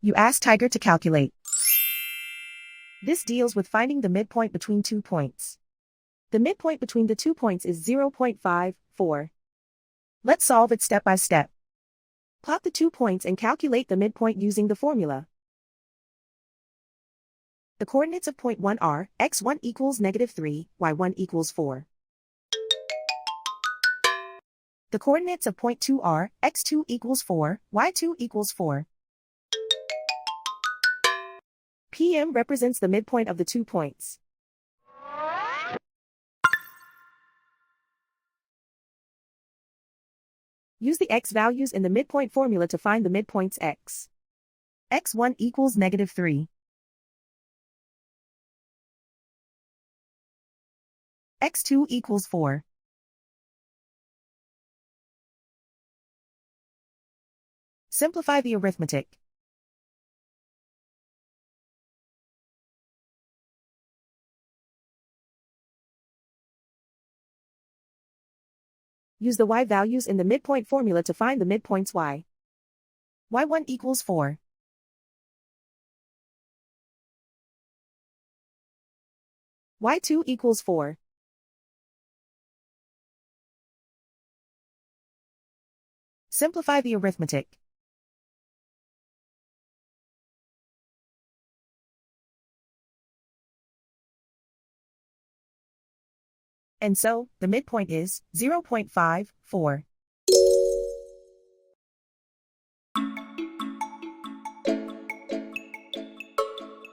You ask Tiger to calculate. This deals with finding the midpoint between 2 points. The midpoint between the 2 points is 0.54. Let's solve it step by step. Plot the 2 points and calculate the midpoint using the formula. The coordinates of point 1 are x1 equals -3, y1 equals 4. The coordinates of point 2 are x2 equals 4, y2 equals 4. PM represents the midpoint of the 2 points. Use the x values in the midpoint formula to find the midpoints x. x1 equals -3. x2 equals 4. Simplify the arithmetic. Use the y values in the midpoint formula to find the midpoints y. y1 equals 4. y2 equals 4. Simplify the arithmetic. And so, the midpoint is 0.54.